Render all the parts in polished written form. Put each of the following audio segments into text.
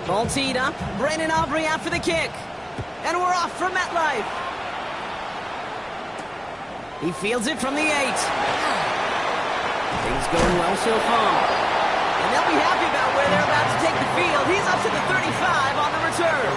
Ball teed up. Brandon Aubrey out for the kick. And we're off from MetLife. He fields it from the 8. Things going well so far. And they'll be happy about where they're about to take the field. He's up to the 35 on the return.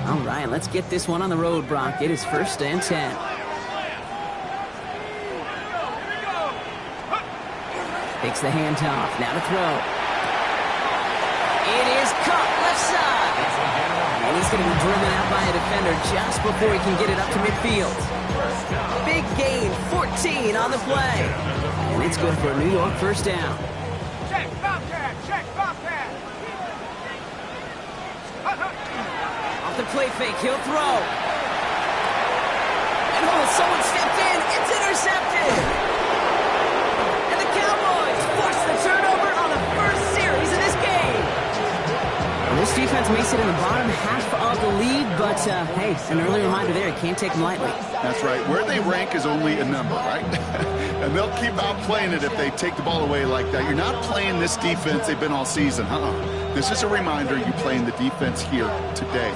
All right, let's get this one on the road, Brock. It is 1st and 10. Takes the handoff. Now to throw. It is caught left side. And he's going to be driven out by a defender just before he can get it up to midfield. Big gain, 14 on the play. And it's good for a New York first down. Check, Bobcat, check, Bobcat. Off the play fake, he'll throw. And someone stepped in. It's intercepted. The turnover on the first series of this game. Well, this defense may sit in the bottom half of the league, but hey, an early reminder there, you can't take them lightly. That's right. Where they rank is only a number, right? And they'll keep outplaying it if they take the ball away like that. You're not playing this defense they've been all season. This is a reminder you playing the defense here today.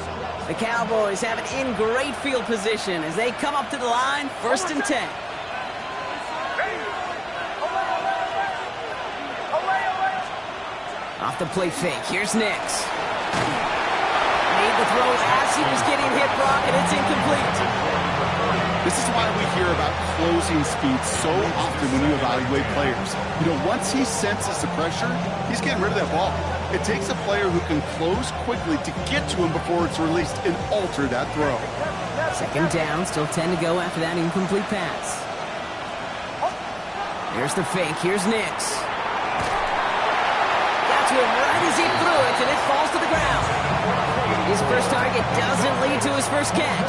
The Cowboys have it in great field position as they come up to the line, 1st and 10. Off the play fake, here's Nix. Made the throw as he was getting hit, Brock, and it's incomplete. This is why we hear about closing speed so often when you evaluate players. You know, once he senses the pressure, he's getting rid of that ball. It takes a player who can close quickly to get to him before it's released and alter that throw. 2nd down, still 10 to go after that incomplete pass. There's the fake, here's Nix. To him right as he threw it, and it falls to the ground. His first target doesn't lead to his first catch.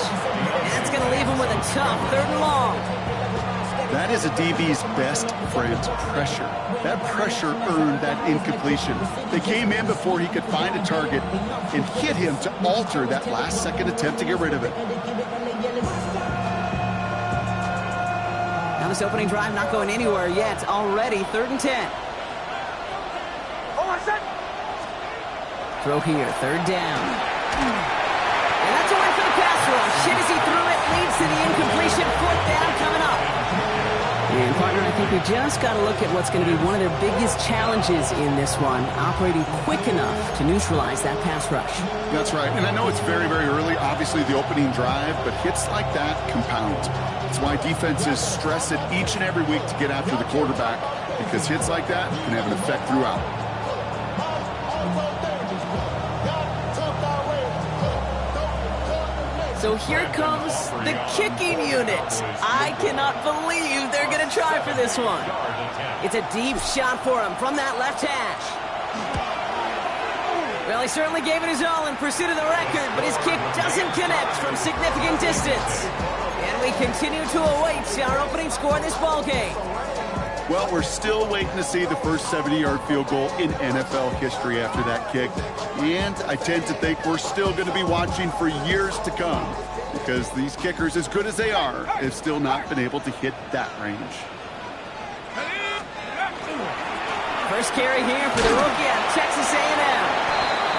That's going to leave him with a tough 3rd and long. That is a DB's best friend, pressure. That pressure earned that incompletion. They came in before he could find a target and hit him to alter that last-second attempt to get rid of it. Now this opening drive not going anywhere yet. Already 3rd and 10. Throw here, 3rd down. And that's away for the pass rush. Hit as he threw it, leads to the incompletion. 4th down coming up. And partner, I think we just got to look at what's going to be one of their biggest challenges in this one, operating quick enough to neutralize that pass rush. That's right, and I know it's very, very early, obviously the opening drive, but hits like that compound. That's why defenses stress it each and every week to get after the quarterback, because hits like that can have an effect throughout. So here comes the kicking unit. I cannot believe they're going to try for this one. It's a deep shot for him from that left hash. Well, he certainly gave it his all in pursuit of the record, but his kick doesn't connect from significant distance. And we continue to await our opening score in this ballgame. Well, we're still waiting to see the first 70-yard field goal in NFL history after that kick. And I tend to think we're still going to be watching for years to come because these kickers, as good as they are, have still not been able to hit that range. First carry here for the rookie out of Texas A&M.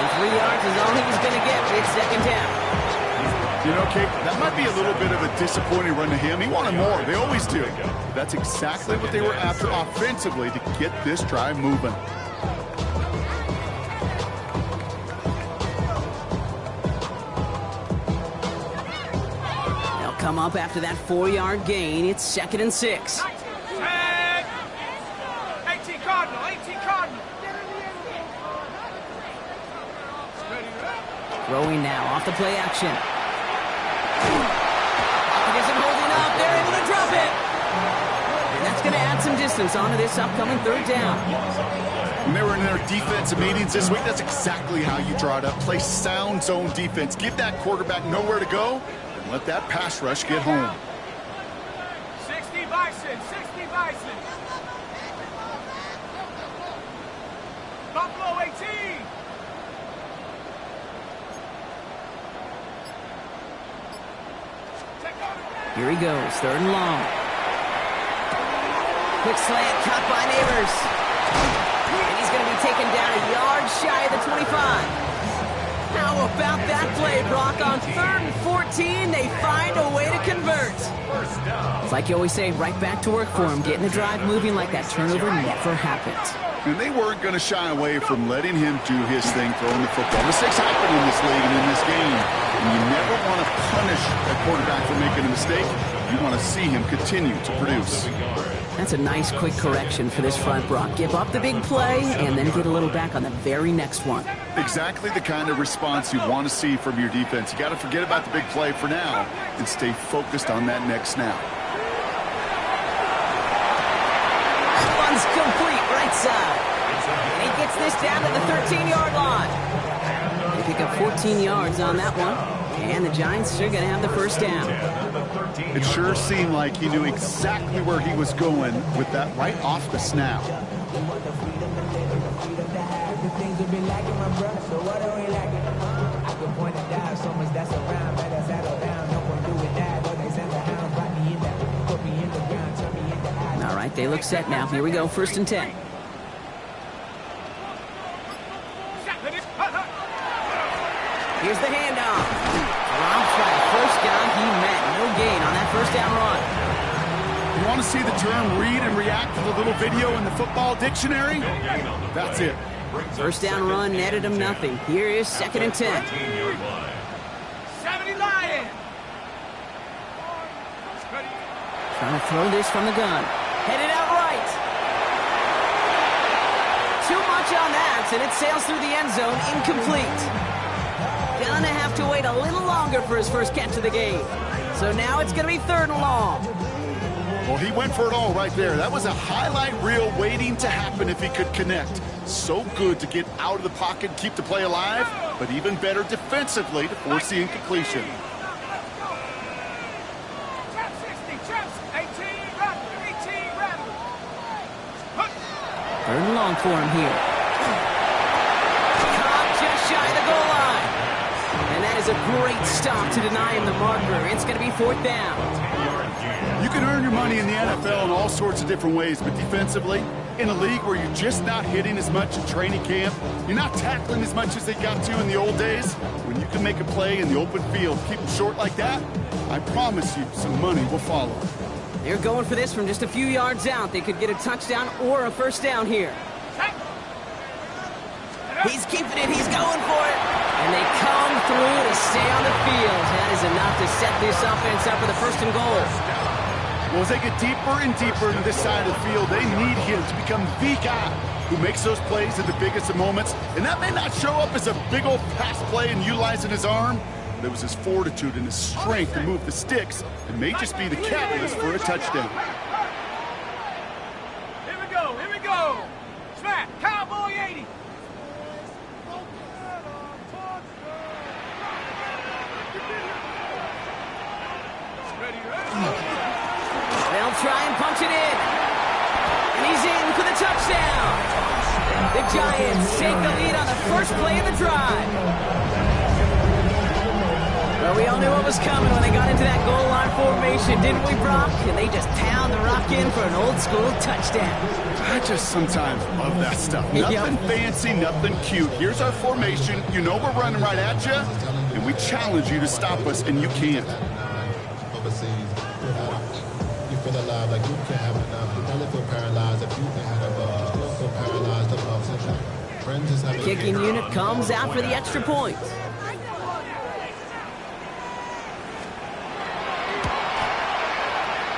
And 3 yards is all he was going to get. It's 2nd down. You know, Kate, that might be a little bit of a disappointing run to him. He wanted more. They always do. That's exactly what they were after offensively to get this drive moving. They'll come up after that 4-yard gain. It's 2nd and 6. 18 Cardinal, 18 Cardinal. Throwing now off the play action. Isn't holding up. They're able to drop it. And that's going to add some distance onto this upcoming 3rd down. When they were in their defensive meetings this week, that's exactly how you draw it up. Play sound zone defense. Give that quarterback nowhere to go and let that pass rush get home. 60 Bison, 60 Bison. Buffalo 18. Here he goes, 3rd and long. Quick slant, caught by Neighbors. And he's going to be taken down a yard shy of the 25. How about that play, Brock? On 3rd and 14, they find a way to convert. It's like you always say, right back to work for him, getting the drive moving like that turnover never happened. And they weren't going to shy away from letting him do his thing, throwing the football. Mistakes happen in this league and in this game. And you never want to punish a quarterback for making a mistake. You want to see him continue to produce. That's a nice quick correction for this front, Brock. Give up the big play and then get a little back on the very next one. Exactly the kind of response you want to see from your defense. You got to forget about the big play for now and stay focused on that next snap. One's complete, right side. And he gets this down to the 13-yard line. They pick up 14 yards on that one. And the Giants are going to have the first down. It sure seemed like he knew exactly where he was going with that right off the snap. All right, they look set now. Here we go, 1st and 10. Here's the handoff. Drops right. First down, he met. No gain on that first down run. You want to see the term read and react to the little video in the football dictionary? That's it. First down run netted him nothing. Here is 2nd and 10. 70 Lions. Trying to throw this from the gun. Headed out right. Too much on that, and it sails through the end zone, incomplete. Gonna have to wait a little longer for his first catch of the game. So now it's gonna be 3rd and long. Well, he went for it all right there. That was a highlight reel waiting to happen if he could connect. So good to get out of the pocket and keep the play alive, but even better defensively to force the incompletion. Trap 60, traps 18, run, 18, run. 3rd and long for him here. Caught just shy of the goal line. And that is a great stop to deny him the marker. It's going to be 4th down. You can earn your money in the NFL in all sorts of different ways, but defensively, in a league where you're just not hitting as much in training camp, you're not tackling as much as they got to in the old days, when you can make a play in the open field, keep them short like that, I promise you some money will follow. They're going for this from just a few yards out. They could get a touchdown or a first down here. He's keeping it. He's going for it. And they come through to stay on the field. That is enough to set this offense up for the 1st and goal. Well, as they get deeper and deeper into this side of the field, they need him to become the guy who makes those plays at the biggest of moments. And that may not show up as a big old pass play and utilizing his arm, but it was his fortitude and his strength to move the sticks and may just be the catalyst for a touchdown. Here we go, here we go. Smack, Cowboy 80. They'll try and punch it in. And he's in for the touchdown. The Giants take the lead on the first play of the drive. Well, we all knew what was coming when they got into that goal line formation, didn't we, Brock? And they just pound the rock in for an old-school touchdown. I just sometimes love that stuff. Nothing fancy, nothing cute. Here's our formation. You know we're running right at you, and we challenge you to stop us, and you can't. You feel alive like you can't have enough. You probably feel paralyzed if you think had above. You still feel paralyzed above. Friends is having Kicking unit comes out for the extra point.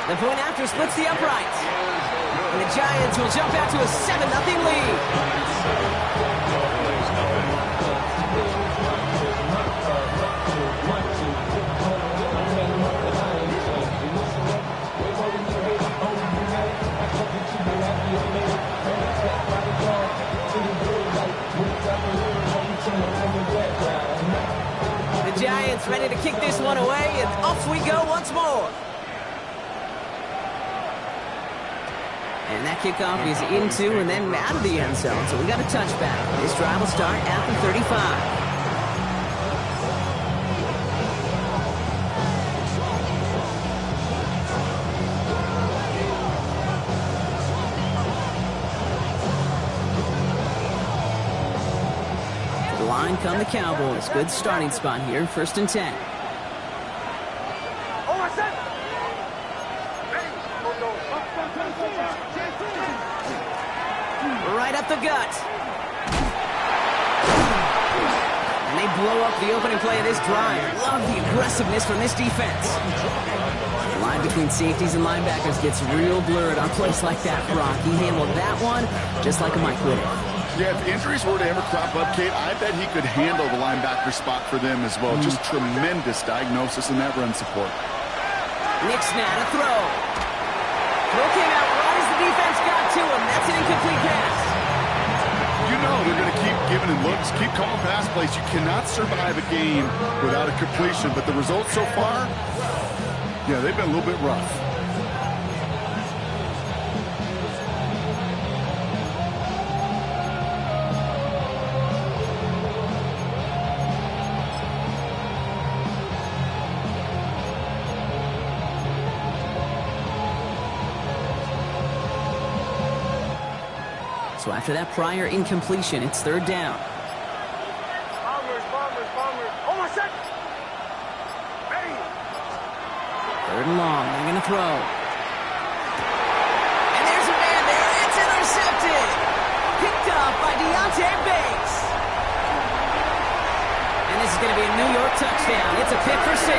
The point after splits the uprights. And the Giants will jump out to a 7-0 lead. The Giants ready to kick this one away, and off we go once more. And that kickoff is into and then out of the end zone. So we got a touchback. This drive will start at the 35. Come the Cowboys. Good starting spot here. 1st and 10. Right up the gut. And they blow up the opening play of this drive. Love the aggressiveness from this defense. The line between safeties and linebackers gets real blurred on plays like that, Brock. He handled that one just like a Mike Whittick. Yeah, if injuries were to ever crop up, Kate, I bet he could handle the linebacker spot for them as well. Just tremendous diagnosis in that run support. Nick Snad, a throw. Throw came out right as the defense got to him. That's an incomplete pass. You know they're going to keep giving him looks, keep calling pass plays. You cannot survive a game without a completion. But the results so far, yeah, they've been a little bit rough. So after that prior incompletion, it's 3rd down. Bombers. Almost set. Ready. 3rd and long. They're going to throw. And there's a man there. It's intercepted. Picked up by Deontay Banks. And this is going to be a New York touchdown. It's a pick for 6.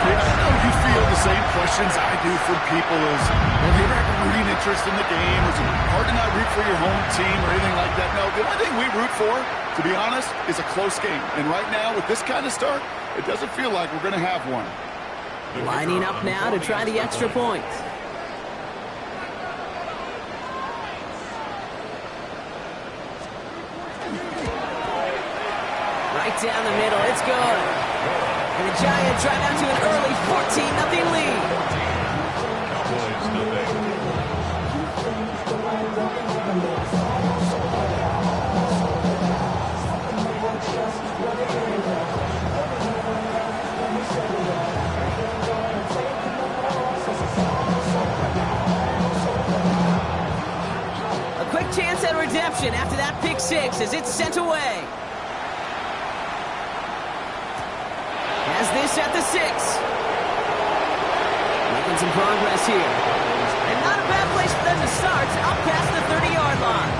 I know you feel the same questions I do from people as, have you ever had a rooting interest in the game? Or is it hard to not root for your home team or anything like that? No, the only thing we root for, to be honest, is a close game. And right now, with this kind of start, it doesn't feel like we're going to have one. Lining up now to try the extra point. Right down the middle. It's good. And the Giants drive out to an early 14-0 lead. A quick chance at redemption after that pick 6 as it's sent away. Has this at the 6. Making some progress here. And not a bad place for them to start, up past the 30-yard line.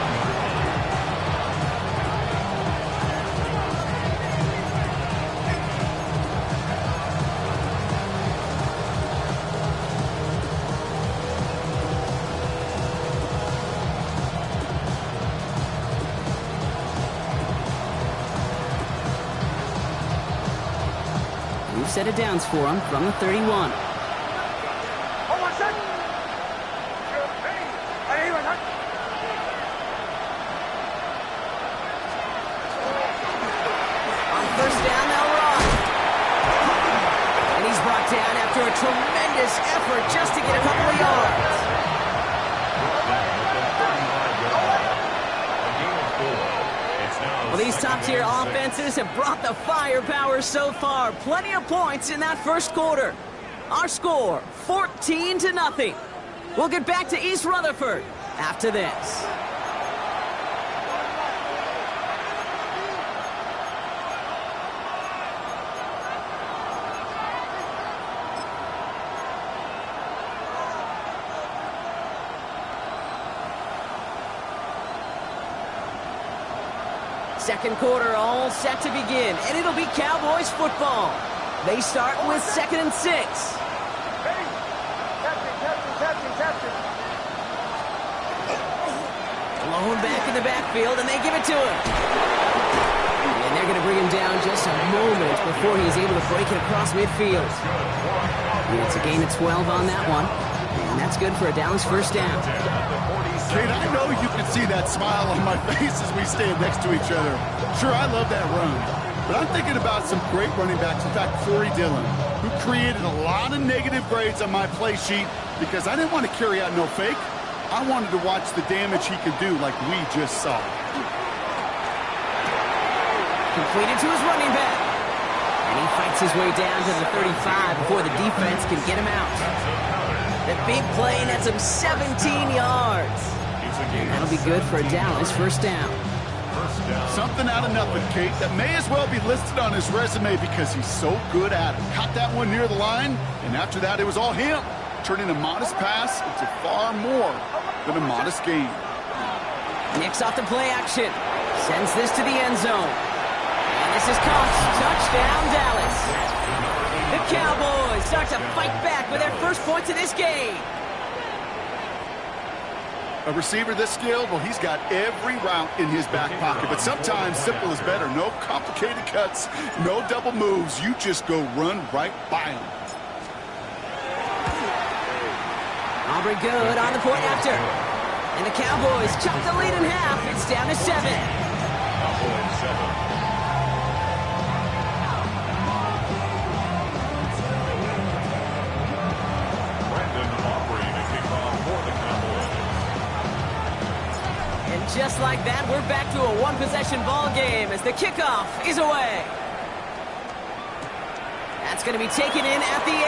Set of downs for him from the 31. Almost set. On 1st down, they'll run. And he's brought down after a tremendous effort just to get a couple of yards. Well, these top-tier offenses have brought the firepower so far. Plenty of points in that first quarter. Our score, 14-0. We'll get back to East Rutherford after this. Second quarter all set to begin, and it'll be Cowboys football. They start with 2nd and 6. Ready. Captain. Blown back in the backfield, and they give it to him. And they're going to bring him down just a moment before he's able to break it across midfield. It's a gain of 12 on that one, and that's good for a Dallas 1st down. Kate, I know you can see that smile on my face as we stand next to each other. Sure, I love that run. But I'm thinking about some great running backs. In fact, Corey Dillon, who created a lot of negative grades on my play sheet because I didn't want to carry out no fake. I wanted to watch the damage he could do like we just saw. Completed to his running back. And he fights his way down to the 35 before the defense can get him out. The big play nets him 17 yards. And that'll be good for a Dallas first down. Something out of nothing, Kate, that may as well be listed on his resume because he's so good at it. Caught that one near the line, and after that it was all him, turning a modest pass into far more than a modest gain. Nicks off the play action. Sends this to the end zone. And this is caught. Touchdown, Dallas. The Cowboys start to fight back with their first points of this game. A receiver this skilled, well, he's got every route in his back pocket. But sometimes simple is better. No complicated cuts, no double moves. You just go run right by him. Aubrey good on the point after. And the Cowboys chop the lead in half. It's down to 7. Cowboys 7. Just like that, we're back to a one-possession ball game as the kickoff is away. That's going to be taken in at the 8.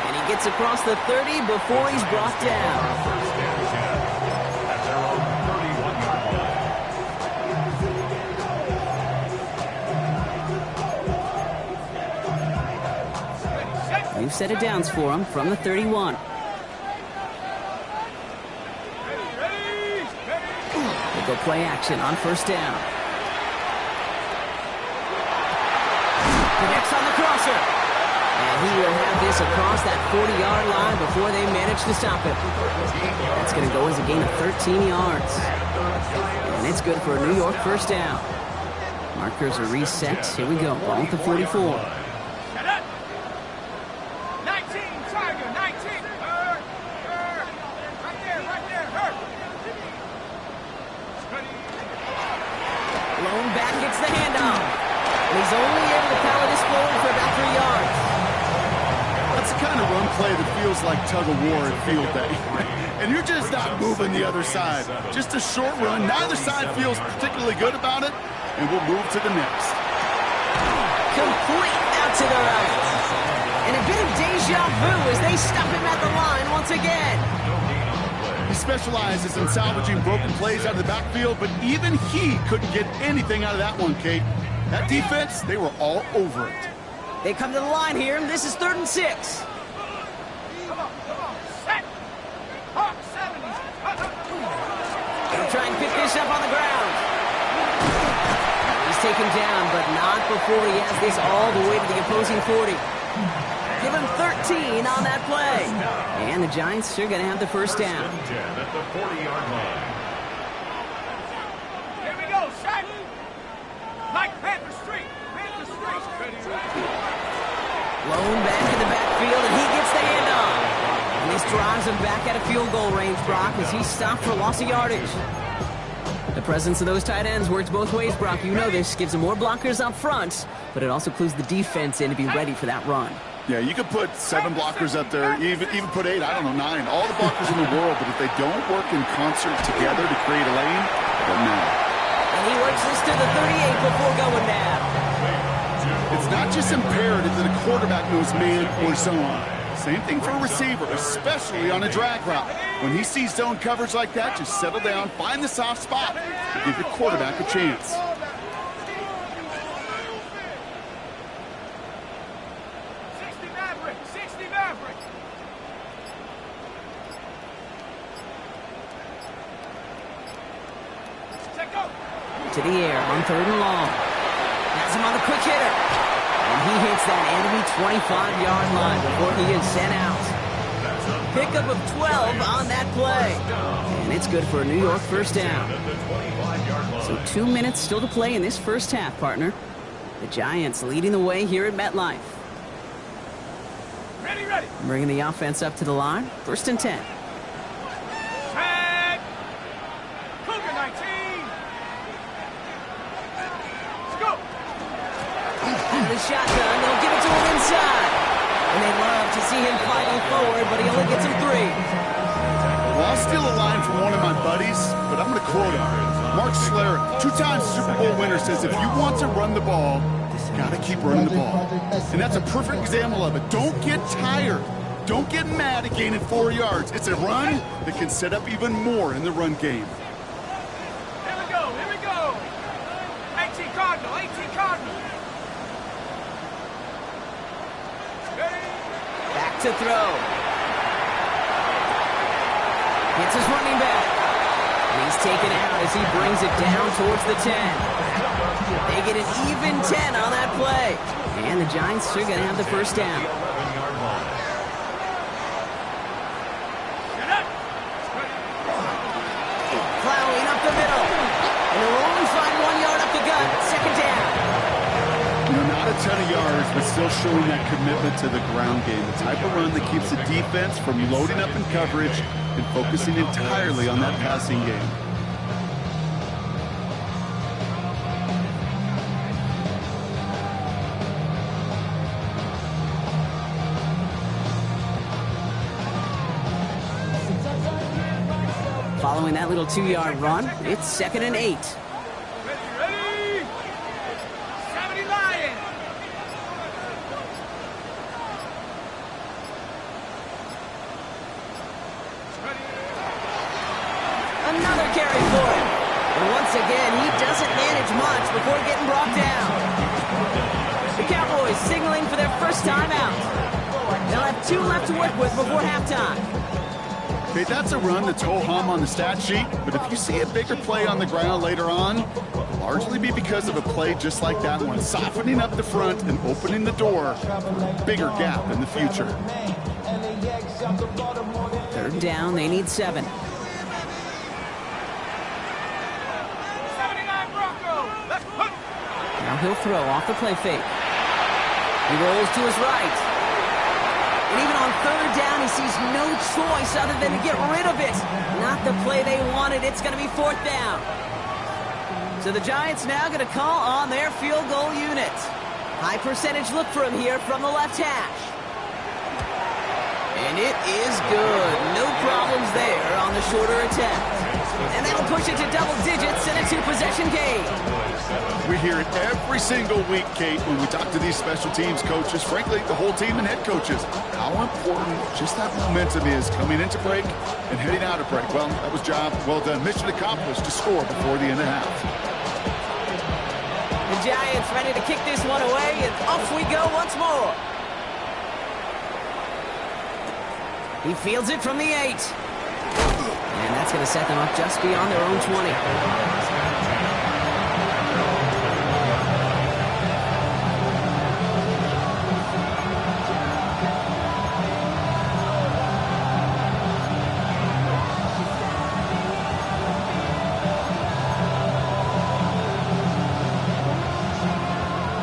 And he gets across the 30 before he's brought down. New set of downs for him from the 31. Go play action on first down. Connects on the crosser. And he will have this across that 40-yard line before they manage to stop it. That's going to go as a gain of 13 yards. And it's good for a New York first down. Markers are reset. Here we go. Ball at the 44. 19, Tiger, 19. Right there, hurt. Lone back gets the handoff. And he's only able to power this forward for about 3 yards. That's the kind of run play that feels like tug-of-war at field day. And you're just not moving the other side. Just a short run. Neither side feels particularly good about it. And we'll move to the next. Complete out to the right. And a bit of deja vu as they stop him at the line once again. He specializes in salvaging broken plays out of the backfield, but even he couldn't get anything out of that one, Kate. That defense, they were all over it. They come to the line here, and this is 3rd and 6. Come on. Set. Hawk 70s. They'll try and pick this up on the ground. He's taken down, but not before he has this all the way to the opposing 40. Give him 13 on that play. And the Giants are going to have the first down. 10 at the 40-yard line. Here we go, Shaq. Like Panther Street. Lone back in the backfield, and he gets the handoff. And this drives him back out of field goal range, Brock, as he's stopped for loss of yardage. The presence of those tight ends works both ways, Brock. You know this. Gives them more blockers up front, but it also clues the defense in to be ready for that run. Yeah, you could put 7 blockers up there, even put 8, I don't know, 9. All the blockers in the world, but if they don't work in concert together to create a lane, it doesn't matter. And he works this to the 38 before going down. It's not just imperative that a quarterback knows man or zone. Same thing for a receiver, especially on a drag route. When he sees zone coverage like that, just settle down, find the soft spot, and give your quarterback a chance. To the air on 3rd and long. Has him on the quick hitter. And he hits that enemy 25-yard line before he is sent out. Pickup of 12 on that play. And it's good for a New York first down. So 2 minutes still to play in this first half, partner. The Giants leading the way here at MetLife. Ready. Bringing the offense up to the line. 1st and 10. Tag. Cougar 19. out of the shotgun. They'll give it to him inside. And they love to see him fighting forward, but he only gets him 3. Well, I'll steal a line from one of my buddies, but I'm going to quote him. Mark Schlereth, 2-time Super Bowl winner, says if you want to run the ball, you got to keep running the ball. And that's a perfect example of it. Don't get tired. Don't get mad at gaining 4 yards. It's a run that can set up even more in the run game. Here we go, here we go. 18 Cardinal, 18 Cardinal. Ready? Back to throw. Hits his running back. He's taken out as he brings it down towards the 10. They get an even 10 on that play. And the Giants are going to have the first down. Plowing up the middle. And they'll only find 1 yard up the gut. Second down. Not a ton of yards, but still showing that commitment to the ground game. The type of run that keeps the defense from loading up in coverage and focusing entirely on that passing game. Following that little 2-yard run, it's 2nd and 8. Ready, ready. 70 Lions. Another carry for him. And once again, he doesn't manage much before getting brought down. The Cowboys signaling for their first time out. They'll have 2 left to work with before halftime. Okay, that's a run that's ho-hum on the stat sheet, but if you see a bigger play on the ground later on, it'll largely be because of a play just like that one, softening up the front and opening the door, bigger gap in the future. 3rd down, they need 7. 79 Bronco. Let's put. Now he'll throw off the play fake. He rolls to his right. And even on 3rd down, he sees no choice other than to get rid of it. Not the play they wanted. It's going to be 4th down. So the Giants now going to call on their field goal unit. High percentage look for him here from the left hash. And it is good. No problems there on the shorter attempt. And that'll push it to double digits in a 2-possession game. We hear it every single week, Kate, when we talk to these special teams coaches, frankly, the whole team and head coaches, how important just that momentum is coming into break and heading out of break. Well, that was job well done. Mission accomplished to score before the end of half. The Giants ready to kick this one away, and off we go once more. He fields it from the 8. And that's going to set them up just beyond their own 20.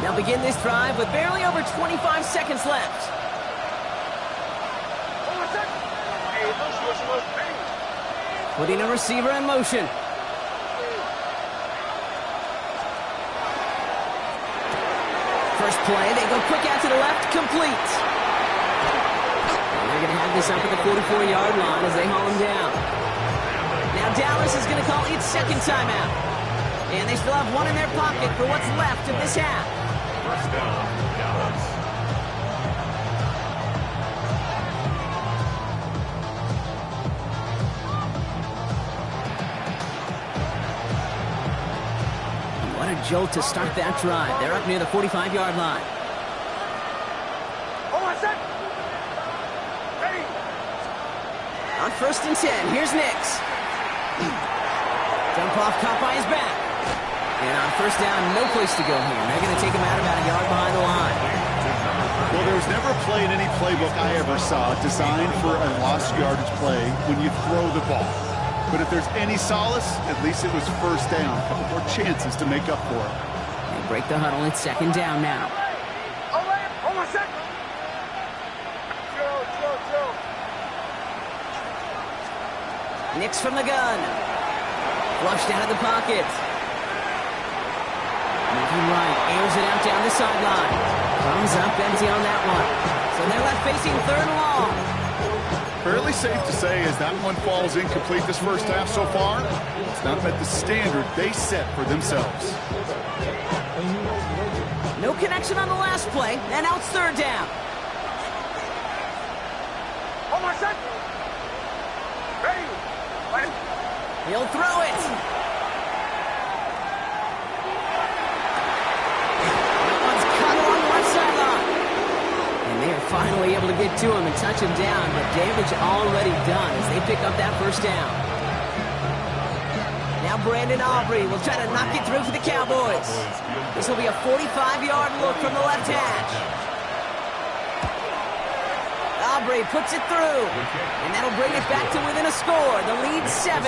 They'll begin this drive with barely over 25 seconds left. Putting a receiver in motion. First play, they go quick out to the left, complete. And they're going to have this up at the 44-yard line as they haul him down. Now Dallas is going to call its 2nd timeout. And they still have 1 in their pocket for what's left of this half. First down, Dallas. What a jolt to start that drive. They're up near the 45-yard line. Hold on a sec. Ready. On 1st and 10, here's Nix. Dump off, caught by his back. And on 1st down, no place to go here. They're going to take him out about a yard behind the line. Well, there was never a play in any playbook I ever saw designed for a lost yardage play when you throw the ball. But if there's any solace, at least it was 1st down. A couple more chances to make up for it. They break the huddle. It's 2nd down now. Hold on a sec. Chill. Nix from the gun. Flushed out of the pocket. Moving right, airs it out down the sideline. Comes up empty on that one. So they're left facing third and long. Fairly safe to say as that one falls incomplete this first half so far, it's not met the standard they set for themselves. No connection on the last play, and now it's third down. Hold on, set. Ready. He'll throw it. That one's cut along the left sideline. And they are finally able to get to him and touch him down, but damage already done as they pick up that first down. Now Brandon Aubrey will try to knock it through for the Cowboys. This will be a 45-yard look from the left hash. Aubrey puts it through, and that'll bring it back to within a score. The lead 7.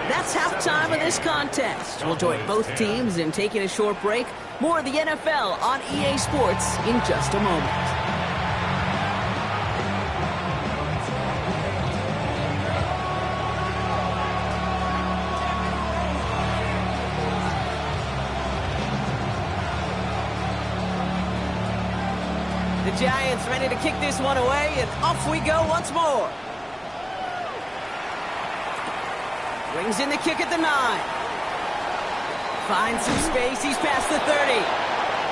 That's halftime of this contest. We'll join both teams in taking a short break. More of the NFL on EA Sports in just a moment. The Giants ready to kick this one away, and off we go once more. Brings in the kick at the 9. Finds some space, he's past the 30.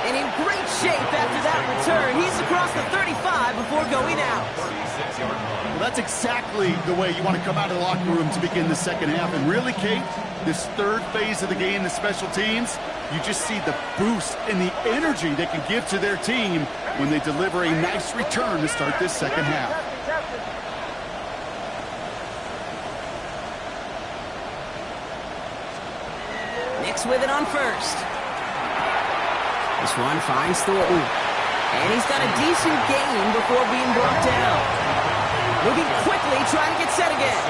And in great shape after that return. He's across the 35 before going out. Well, that's exactly the way you want to come out of the locker room to begin the second half. And really, Kate, this third phase of the game, the special teams, you just see the boost and the energy they can give to their team when they deliver a nice return to start this second half. Nix with it on first. This one finds Thornton. And he's got a decent gain before being brought down. Moving quickly, trying to get set again.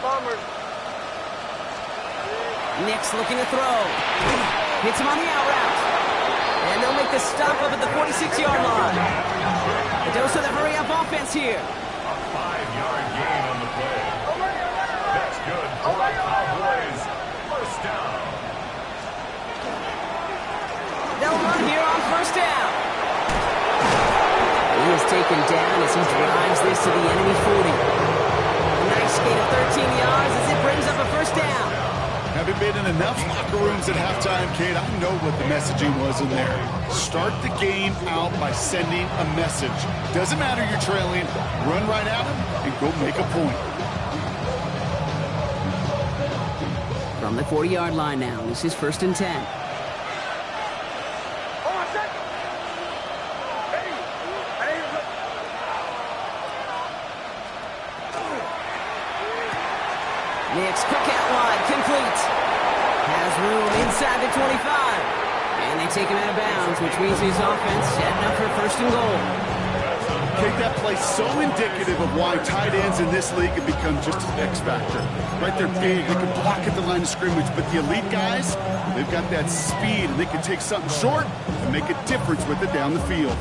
Bombers. Nix looking to throw. Hits him on the out route. And they'll make the stop up at the 46-yard line. The dose of the hurry-up offense here. A 5-yard gain on the play. That's good for the Cowboys. First down. They'll run here on first down. He is taken down as he drives this to the enemy 40. A nice gain of 13 yards as it brings up a first down. Having been in enough locker rooms at halftime, Kate, I know what the messaging was in there. Start the game out by sending a message. Doesn't matter you're trailing, run right at them and go make a point. From the 40-yard line now, this is 1st and 10. Nix, quick out wide, complete. Has room inside the 25. And they take him out of bounds, which means his offense setting up for 1st and goal. Take that play so indicative of why tight ends in this league have become just an X factor. Right, they're big, they can block at the line of scrimmage, but the elite guys, they've got that speed, and they can take something short and make a difference with it down the field.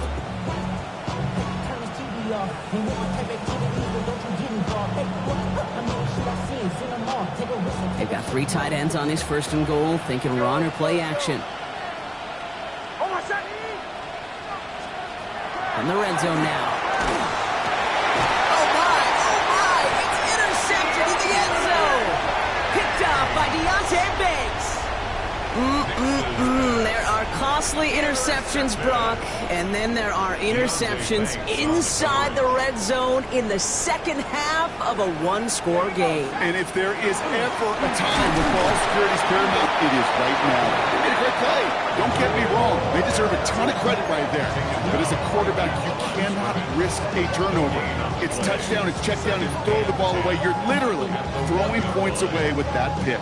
They've got 3 tight ends on this 1st and goal, thinking run or play action. In the red zone now. Oh my, it's intercepted in the end zone. Picked off by Deontay Banks. There are costly interceptions, Brock, and then there are interceptions inside the red zone in the second half of a one-score game. And if there is ever a time when ball security is paramount, it is right now. They made a great play. Don't get me wrong. They deserve a ton of credit right there. But as a quarterback, you cannot risk a turnover. It's touchdown, it's check down, and throw the ball away. You're literally throwing points away with that pick.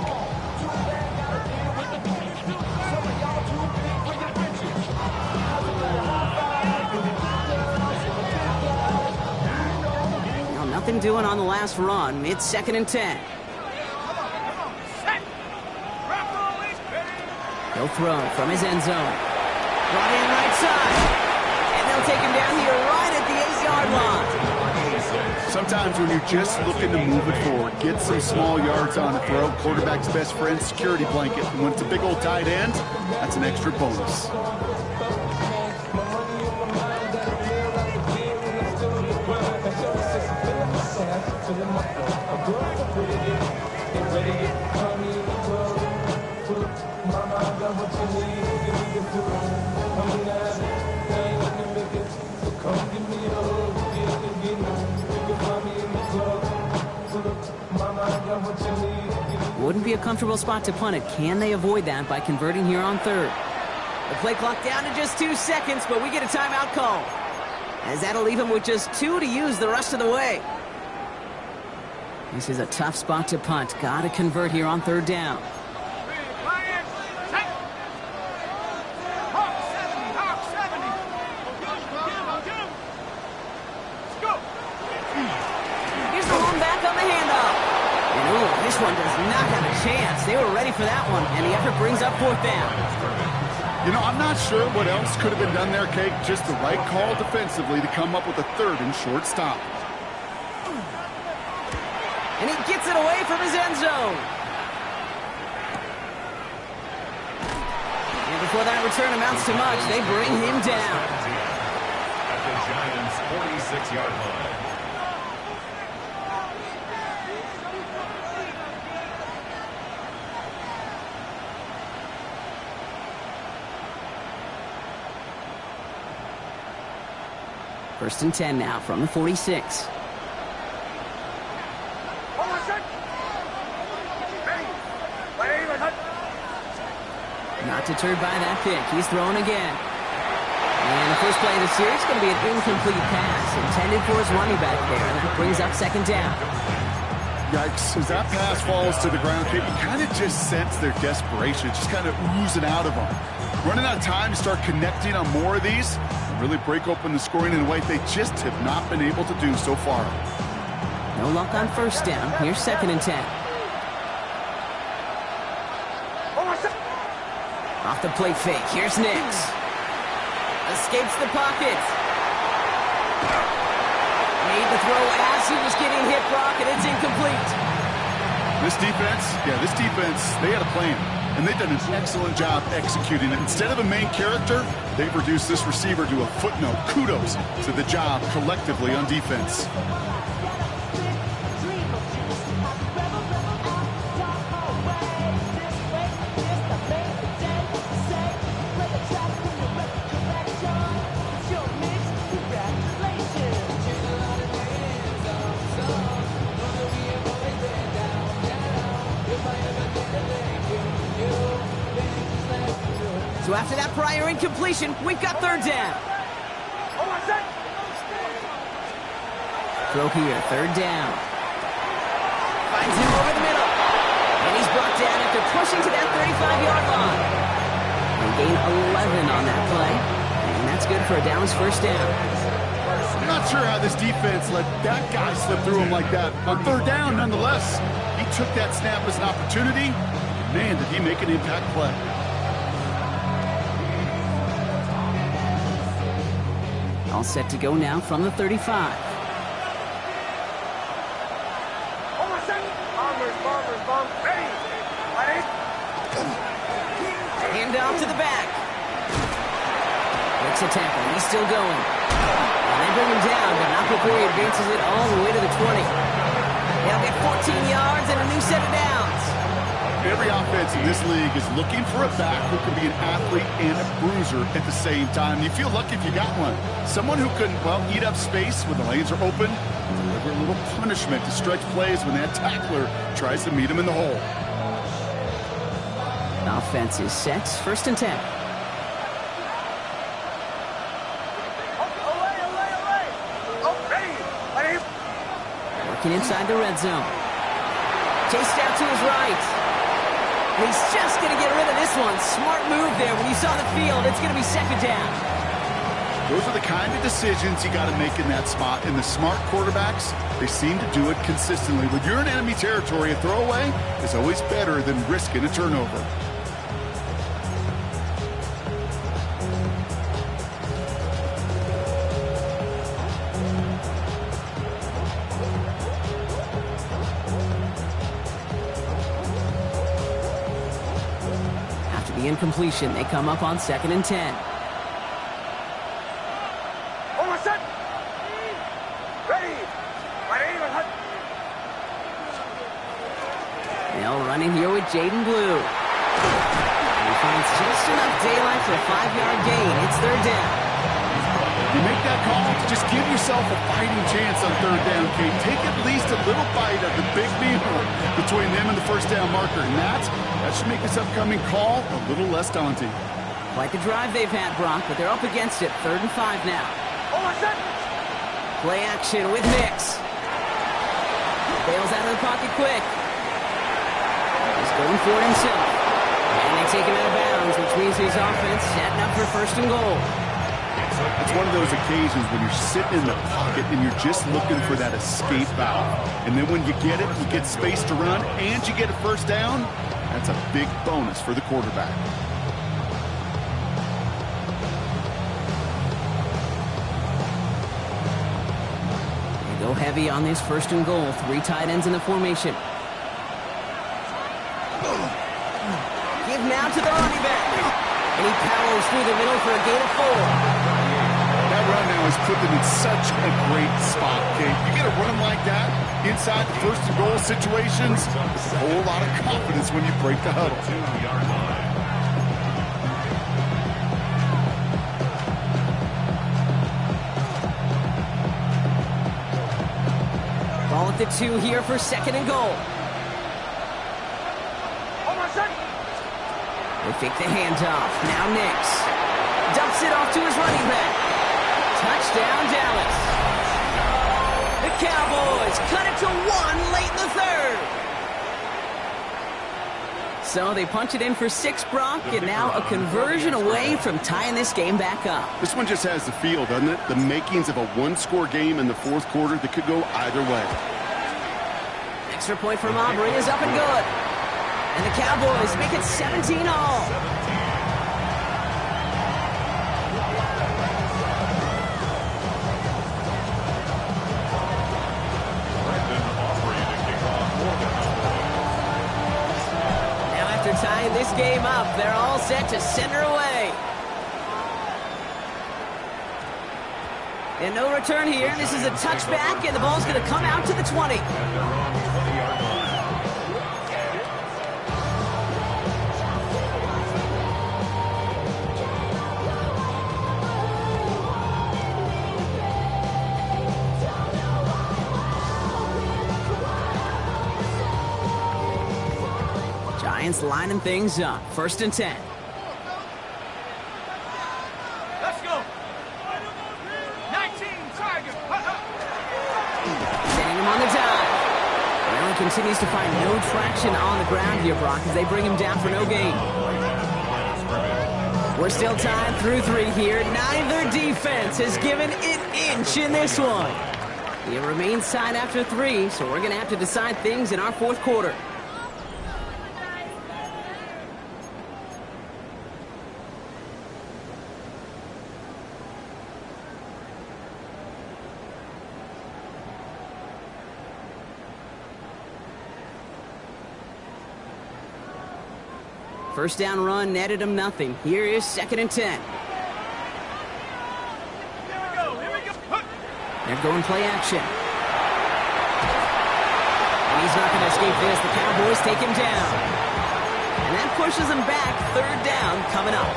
Nothing doing on the last run. It's 2nd and 10. He'll throw from his end zone. Brought in right side. And they'll take him down here right at the 8-yard line. Sometimes when you're just looking to move it forward, get some small yards on the throw, quarterback's best friend, security blanket. And when it's a big old tight end, that's an extra bonus. Wouldn't be a comfortable spot to punt it. Can they avoid that by converting here on third? The play clock down to just 2 seconds, but we get a timeout call, as that'll leave him with just 2 to use the rest of the way. This is a tough spot to punt. Got to convert here on third down. Here's the one back on the handoff. And this one does not have a chance. They were ready for that one, and the effort brings up fourth down. You know, I'm not sure what else could have been done there, Kate. Just the right call defensively to come up with a third and short stop. And he gets it away from his end zone. And before that return amounts to much, they bring him down. At the Giants' 46-yard line. First and 10 now from the 46. Not deterred by that pick. He's throwing again. And the first play of the series is going to be an incomplete pass intended for his running back there. And that brings up second down. Yikes. As that pass falls to the ground, Kate, you kind of just sense their desperation. Just kind of oozing out of them. Running out of time to start connecting on more of these. Really break open the scoring in a way they just have not been able to do so far. No luck on first down. Here's second and 10. Off the play fake. Here's Nix. Escapes the pocket. Made the throw as he was getting hit, Brock, and it's incomplete. This defense, they had a plan. And they've done an excellent job executing it. Instead of a main character, they've reduced this receiver to a footnote. Kudos to the job collectively on defense. So after that prior incompletion, we've got third down. Throw here, third down. Finds him over the middle. And he's brought down after pushing to that 35-yard line. They gain 11 on that play. And that's good for a Dallas first down. I'm not sure how this defense let that guy slip through him like that. On third down, nonetheless, he took that snap as an opportunity. Man, did he make an impact play. All set to go now from the 35. Hand off to the back. Breaks a tackle. He's still going. And they bring him down, but not before he advances it all the way to the 20. They'll get 14 yards and a new set of downs. Every offense in this league is looking for a back who can be an athlete and a bruiser at the same time. You feel lucky if you got one. Someone who can, well, eat up space when the lanes are open, deliver a little punishment to stretch plays when that tackler tries to meet him in the hole. Offense is set. First and 10. Working inside the red zone. Chased out to his right. And he's just going to get rid of this one. Smart move there. When you saw the field, it's going to be second down. Those are the kind of decisions you got to make in that spot. And the smart quarterbacks, they seem to do it consistently. When you're in enemy territory, a throwaway is always better than risking a turnover. The incompletion. They come up on 2nd and 10. Almost set. Ready. They'll run in here with Jaden Blue. And he finds just enough daylight for a 5-yard gain. It's 3rd down. You make that call, just give yourself a fighting chance on 3rd down, Kate. Take at least a little bite of the big meal between them and the 1st down marker. And that should make this upcoming call a little less daunting. Quite the drive they've had, Brock, but they're up against it. 3rd and 5 now. Almost set. Play action with Nix. Bails out of the pocket quick. He's going for it himself. And they take him out of bounds, which means his offense setting up for 1st and goal. It's one of those occasions when you're sitting in the pocket and you're just looking for that escape valve. And then when you get it, you get space to run, and you get a 1st down. That's a big bonus for the quarterback. They go heavy on this 1st and goal. 3 tight ends in the formation. Give now to the running back. And he powers through the middle for a gain of 4. That run now has put them in such a great spot, Kate. You get a run like that inside the 1st and goal situations, it's a whole lot of confidence when you break the huddle. 2-yard line. Ball at the 2 here for 2nd and goal. Almost set. They fake the handoff. Now Nix dumps it off to his running back. Touchdown, Dallas. The Cowboys cut it to 1 late in the 3rd. So they punch it in for 6, Brock, and now a conversion away from tying this game back up. This one just has the feel, doesn't it? The makings of a 1-score game in the 4th quarter that could go either way. Extra point from Aubrey is up and good. And the Cowboys make it 17 all. Tying this game up, they're all set to send her away. And no return here. This is a touchback, and the ball's going to come out to the 20. Giants lining things up. 1st and 10. Let's go. 19 Tiger. Sending him on the dive. Allen continues to find no traction on the ground here, Brock, as they bring him down for no gain. We're still tied through 3 here. Neither defense has given an inch in this one. It remains tied after 3, so we're going to have to decide things in our 4th quarter. First down run netted him nothing. Here is 2nd and 10. Here we go. They're going play action. And he's not going to escape this. The Cowboys take him down. And that pushes him back. 3rd down coming up.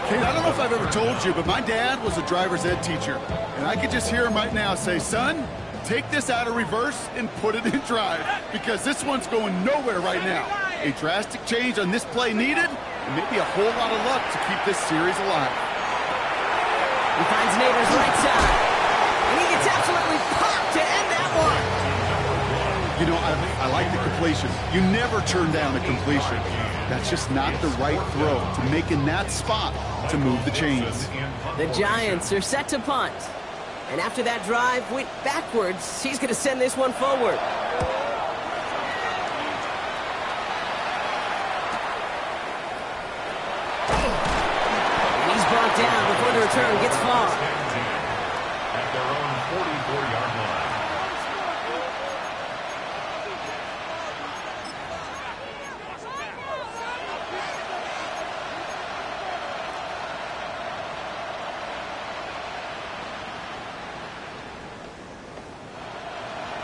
Kate, I don't know if I've ever told you, but my dad was a driver's ed teacher. And I could just hear him right now say, son, take this out of reverse and put it in drive, because this one's going nowhere right now. A drastic change on this play needed, and maybe a whole lot of luck to keep this series alive. He finds Nader's right side. And he gets absolutely popped to end that one. You know, I like the completion. You never turn down a completion. That's just not the right throw to make in that spot to move the chains. The Giants are set to punt. And after that drive went backwards, he's going to send this one forward. Brought down before the return gets far. At their own 44-yard line.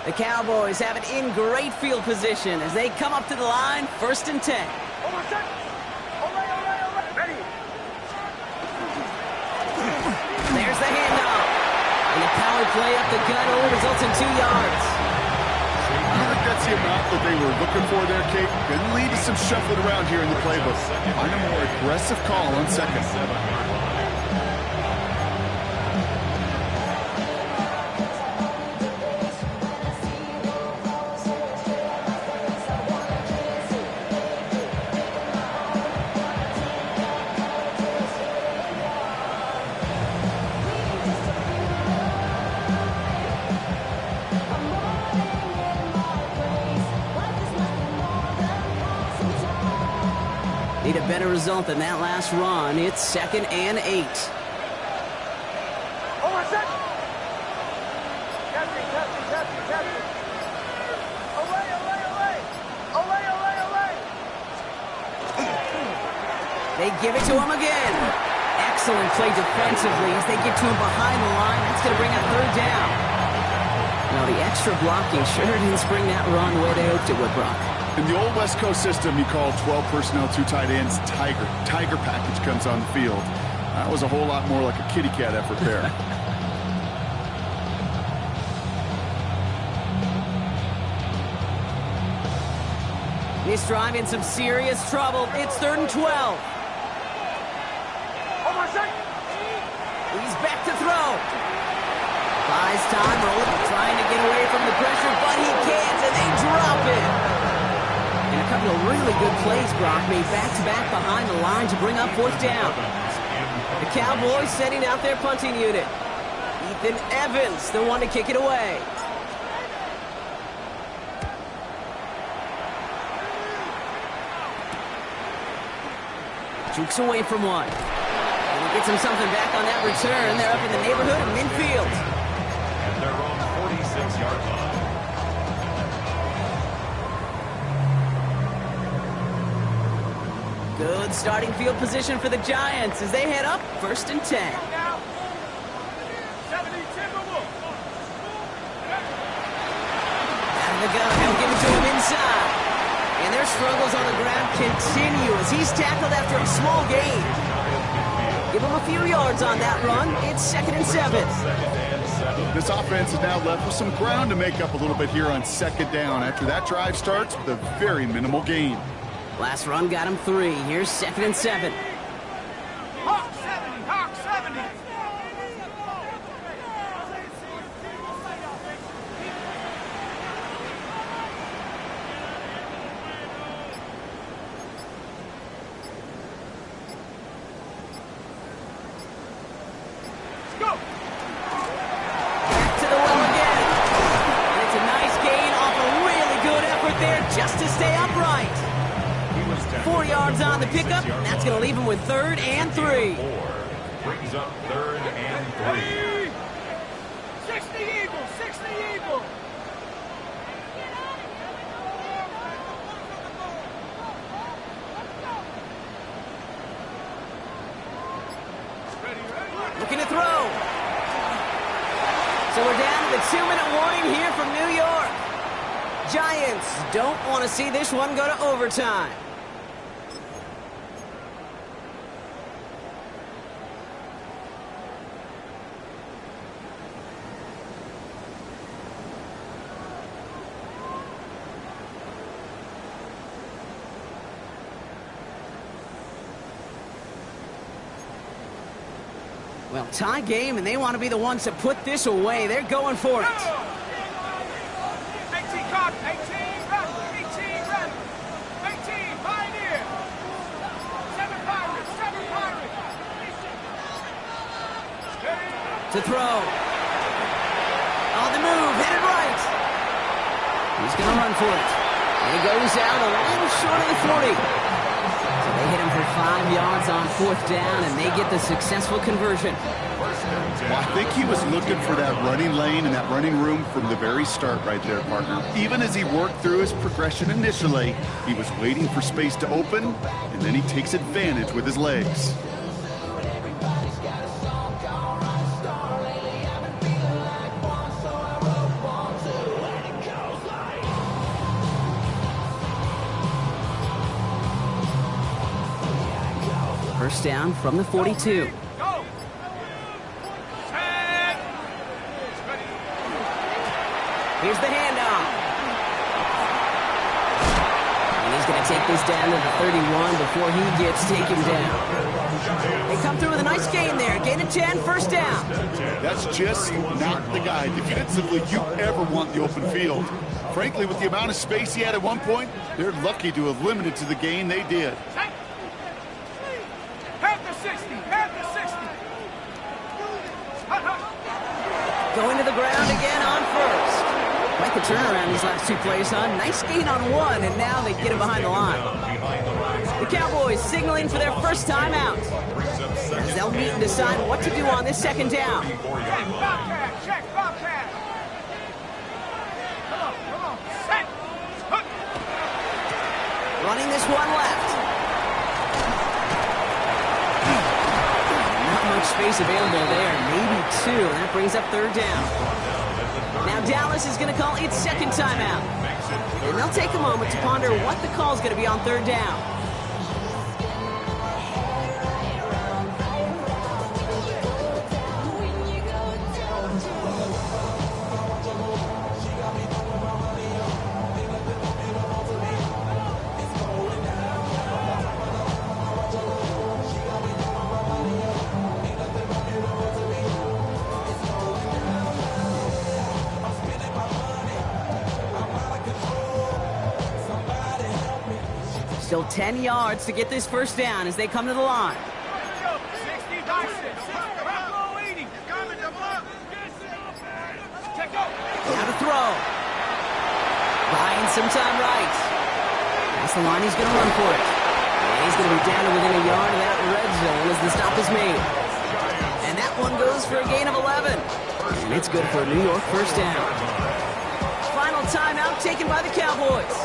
The Cowboys have it in great field position as they come up to the line, 1st and 10. There's the handoff. And the power play up the gut only results in 2 yards. I think that's the amount that they were looking for there, Kate. Going to lead to some shuffling around here in the playbook. Find a more aggressive call on 2nd. Need a better result than that last run. It's 2nd and 8. They give it to him again. Excellent play defensively as they get to him behind the line. That's going to bring up 3rd down. Now the extra blocking sure didn't spring that run the way they hoped it would, Brock. In the old West Coast system, you call 12 personnel, 2 tight ends, Tiger. Tiger package comes on the field. That was a whole lot more like a kitty cat effort there. This drive in some serious trouble. It's 3rd and 12. He's back to throw. Buys time, rolling, trying to get away from the pressure, but he can't, and they drop it. And a couple of really good plays, Brock, made back-to-back behind the line to bring up 4th down. The Cowboys sending out their punting unit. Ethan Evans, the one to kick it away. Jukes away from one. And he gets him something back on that return. They're up in the neighborhood of midfield. And they're on 46-yard line. Good starting field position for the Giants as they head up 1st and 10. Out of the gun, they'll give it to him inside. And their struggles on the ground continue as he's tackled after a small gain. Give him a few yards on that run. It's 2nd and 7. This offense is now left with some ground to make up a little bit here on 2nd down after that drive starts with a very minimal gain. Last run got him 3. Here's 2nd and 7. Hawk 70, Hawk 70. Let's go. Back to the well again. And it's a nice gain off a really good effort there just to stay upright. 4 yards on the pickup, and that's going to leave him with 3rd and 3. Brings up 3rd and 3. 60 Eagles, 60 Eagles. Looking to throw. So we're down to the 2-minute warning here from New York. Giants don't want to see this one go to overtime. Well, tie game, and they want to be the ones to put this away. They're going for it. 18 Cotton, 18 Rebel, 18 Rebel, 18 Pioneer, 7 Pirates, 7 Pirates. To throw. On the move, headed right. He's going to run for it. And he goes out a little short of the 40. So they hit him for 5 yards on 4th down, and they get the successful conversion. Well, I think he was looking for that running lane and that running room from the very start right there, partner. Even as he worked through his progression initially, he was waiting for space to open, and then he takes advantage with his legs. First down from the 42. Go. Set. Here's the handoff. And he's going to take this down to the 31 before he gets taken down. They come through with a nice gain there. Gain of 10, first down. That's just not the guy defensively you ever want the open field. Frankly, with the amount of space he had at one point, they're lucky to have limited to the gain they did. Half the 60. Half the 60. Going to the ground again on first. Like the turnaround these last two plays, huh? Nice gain on one, and now they get him behind the line. The Cowboys signaling for their first time out, as they'll meet and decide what to do on this second down. Check Bobcat. Check Bobcat. Come on. Set. Hook. Running this one left. Not much space available there. Maybe two, and that brings up third down. Now Dallas is going to call its second timeout. And they'll take a moment to ponder what the call is going to be on third down. Still 10 yards to get this first down as they come to the line. 60, dice it. 80. Coming to block. Check go. Now to throw. Buying some time right. That's the line, he's going to run for it. And he's going to be down to within a yard of that red zone as the stop is made. And that one goes for a gain of 11. And it's good for a New York first down. Final timeout taken by the Cowboys.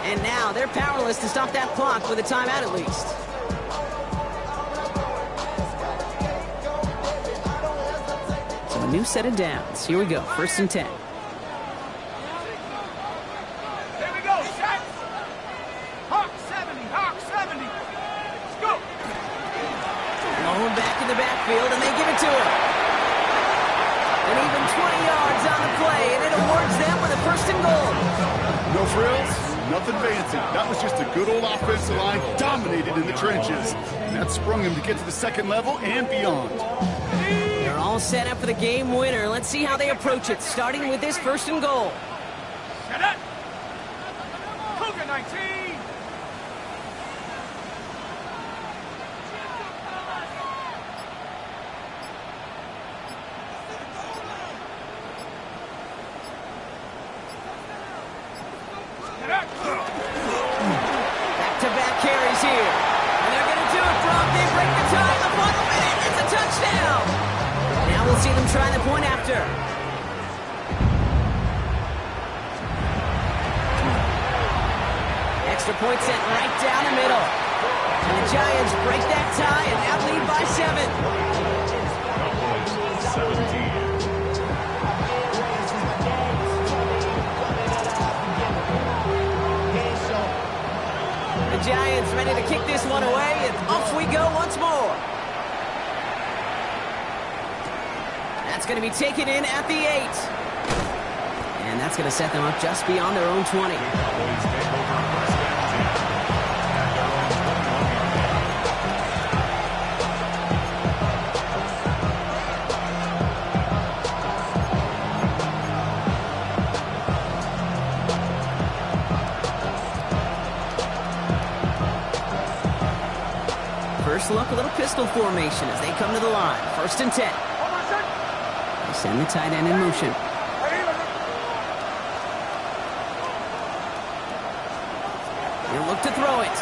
And now they're powerless to stop that clock with a timeout at least. So a new set of downs. Here we go, first and 10. There we go. Set. Hawk 70. Hawk 70. Let's go. Blown back in the backfield, and they give it to him. And even 20 yards on the play, and it awards them with a first and goal. No frills, nothing fancy. That was just a good old offensive line dominated in the trenches. And that sprung him to get to the second level and beyond. They're all set up for the game winner. Let's see how they approach it, starting with this first and goal. Set up. Cougar 19. Back-to-back carries here. And they're going to do it from. They break the tie in the final minute. It's a touchdown. Now we'll see them try the point after. Extra point sent right down the middle. And the Giants break that tie and now lead by 7. Cowboys 17. The Giants ready to kick this one away, and off we go once more. That's going to be taken in at the 8. And that's going to set them up just beyond their own 20. Cowboys take over first and 10. First look, a little pistol formation as they come to the line. First and 10. They send the tight end in motion. He'll look to throw it.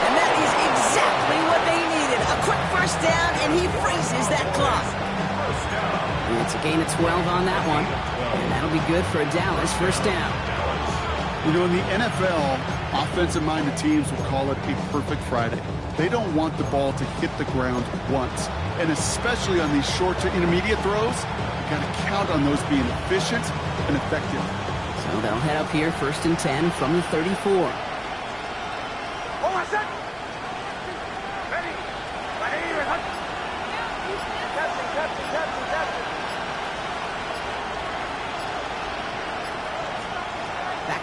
And that is exactly what they needed. A quick first down, and he freezes that clock. And it's a gain of 12 on that one. And that'll be good for a Dallas first down. You know, in the NFL, offensive-minded teams will call it a perfect Friday. They don't want the ball to hit the ground once. And especially on these short to intermediate throws, you got to count on those being efficient and effective. So they'll head up here first and 10 from the 34. Back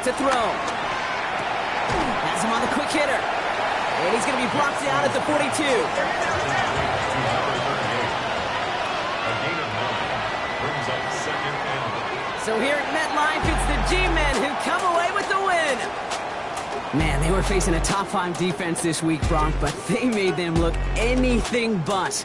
to throw. Has him on the quick hitter. And he's going to be brought down at the 42. A gain of 9 brings up second and 1. So here at MetLife, it's the G-Men who come away with the win. Man, they were facing a top 5 defense this week, Bronk, but they made them look anything but.